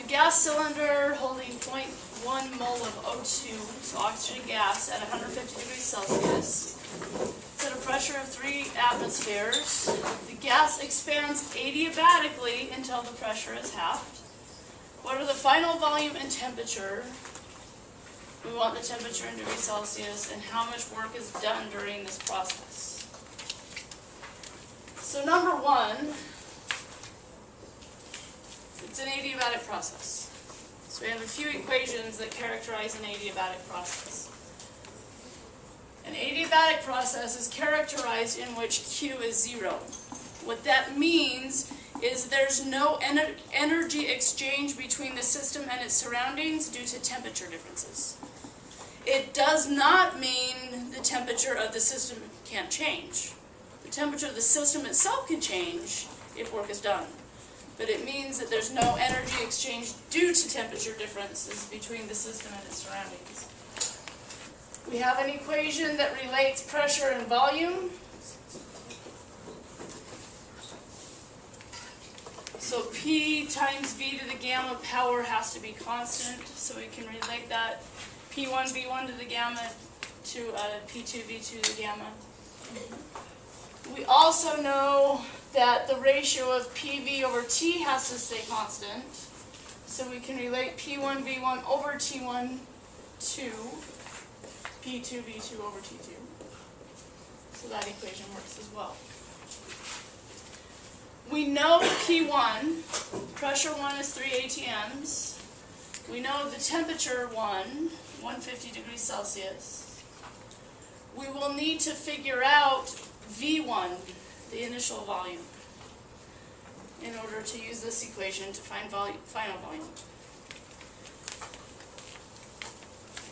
gas cylinder holding 0.1 mole of O2, so oxygen gas, at 150 degrees Celsius. It's at a pressure of 3 atmospheres. The gas expands adiabatically until the pressure is halved. What are the final volume and temperature? We want the temperature in degrees Celsius and how much work is done during this process. So number one, it's an adiabatic process. So we have a few equations that characterize an adiabatic process. An adiabatic process is characterized in which Q is 0. What that means is there's no energy exchange between the system and its surroundings due to temperature differences. It does not mean the temperature of the system can't change. The temperature of the system itself can change if work is done. But it means that there's no energy exchange due to temperature differences between the system and its surroundings. We have an equation that relates pressure and volume. So P times V to the gamma power has to be constant, so we can relate that P1 V1 to the gamma to P2 V2 to the gamma. We also know that the ratio of PV over T has to stay constant, so we can relate P1 V1 over T1 to P2 V2 over T2. So that equation works as well. We know P1, pressure 1 is 3 atms. We know the temperature 150 degrees Celsius. We will need to figure out V1, the initial volume, in order to use this equation to find final volume.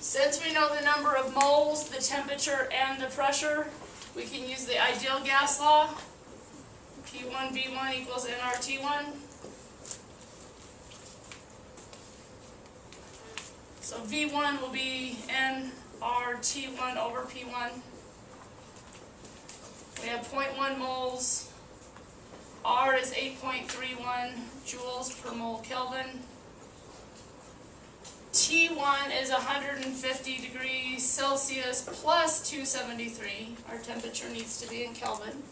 Since we know the number of moles, the temperature, and the pressure, we can use the ideal gas law. P1 V1 equals nRT1. So V1 will be nRT1 over P1. We have 0.1 moles. R is 8.31 joules per mole Kelvin. T1 is 150 degrees Celsius plus 273. Our temperature needs to be in Kelvin.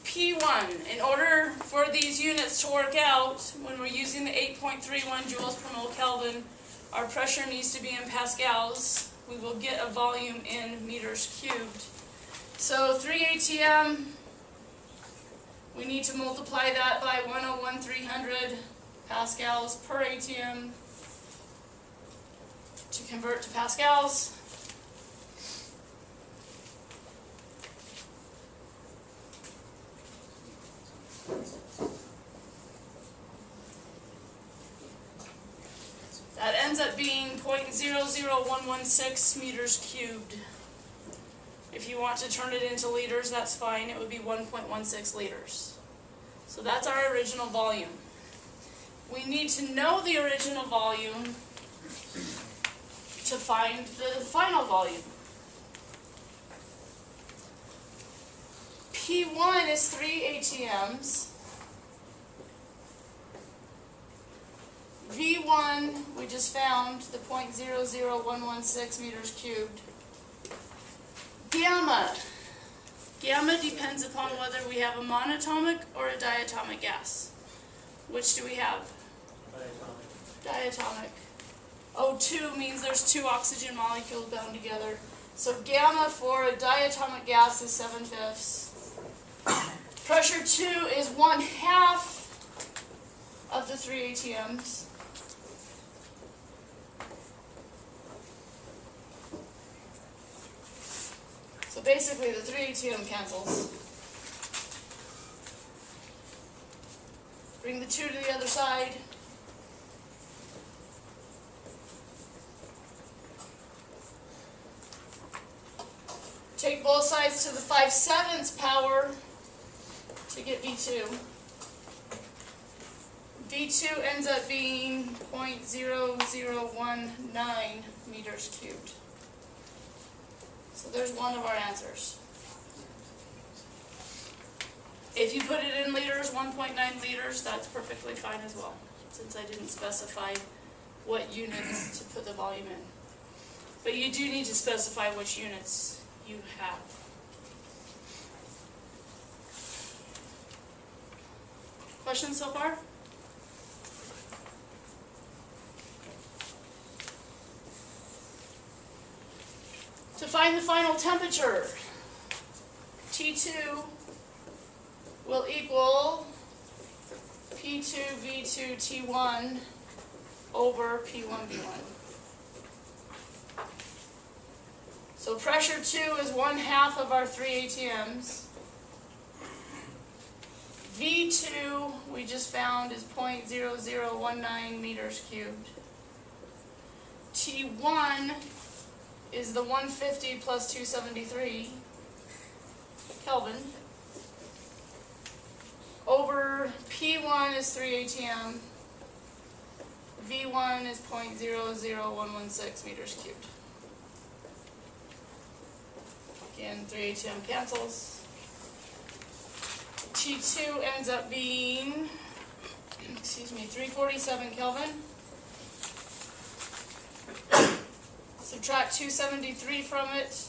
P1, in order for these units to work out, when we're using the 8.31 joules per mole Kelvin, our pressure needs to be in pascals. We will get a volume in meters cubed. So 3 atm, we need to multiply that by 101,300 pascals per atm to convert to pascals. That ends up being 0.00116 meters cubed. If you want to turn it into liters, that's fine. It would be 1.16 liters. So that's our original volume. We need to know the original volume to find the final volume. P1 is 3 atms. V1, we just found the 0.00116 meters cubed. Gamma. Gamma depends upon whether we have a monatomic or a diatomic gas. Which do we have? Diatomic. O2 means there's 2 oxygen molecules bound together. So gamma for a diatomic gas is 7/5. Pressure 2 is 1/2 of the 3 atms. So basically the 3 atm cancels. Bring the 2 to the other side. Take both sides to the 5/7 power to get V2. V2 ends up being 0.0019 meters cubed. So there's one of our answers. If you put it in liters, 1.9 liters, that's perfectly fine as well, since I didn't specify what units to put the volume in. But you do need to specify which units you have. Questions so far? To find the final temperature, T2 will equal P2 V2 T1 over P1 V1. So pressure 2 is 1/2 of our 3 ATMs. V2 we just found is 0.0019 meters cubed. T1 is the 150 plus 273 Kelvin. Over P1 is 3 ATM. V1 is 0.00116 meters cubed. Again, 3 ATM cancels. T2 ends up being, 347 Kelvin. Subtract 273 from it,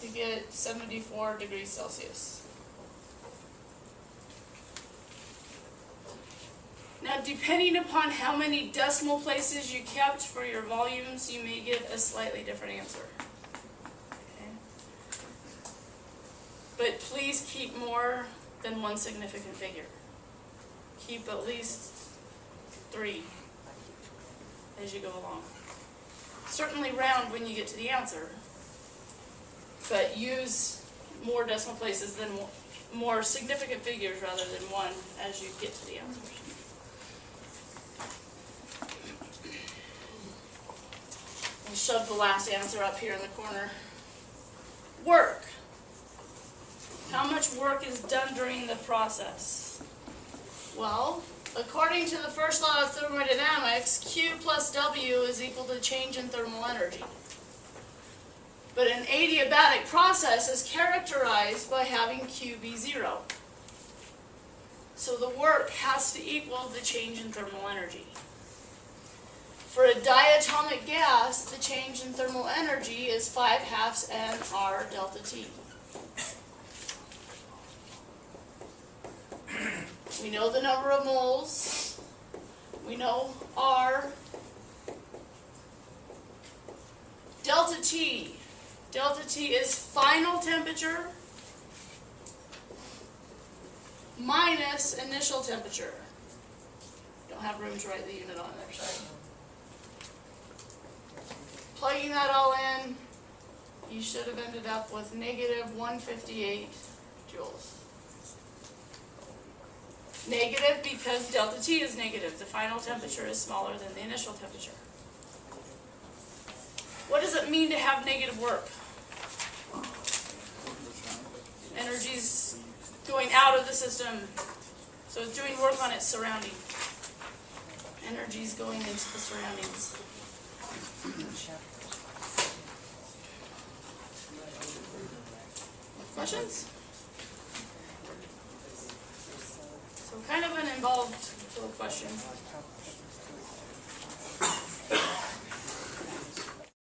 you get 74 degrees Celsius. Now, depending upon how many decimal places you kept for your volumes, you may get a slightly different answer. Okay? But please keep more than one significant figure. Keep at least 3 as you go along. Certainly round when you get to the answer, but use more decimal places than more significant figures rather than one as you get to the answers. I'll shove the last answer up here in the corner. Work. How much work is done during the process? Well, according to the first law of thermodynamics, Q plus W is equal to change in thermal energy. But an adiabatic process is characterized by having Q be 0. So the work has to equal the change in thermal energy. For a diatomic gas, the change in thermal energy is 5/2 nR delta T. We know the number of moles. We know R. Delta T. Delta T is final temperature minus initial temperature. Don't have room to write the unit on there, sorry. Plugging that all in, you should have ended up with negative 158 joules. Negative because delta T is negative. The final temperature is smaller than the initial temperature. What does it mean to have negative work? Energy's going out of the system, so it's doing work on its surrounding. Energy's going into the surroundings. Questions? So kind of an involved little question.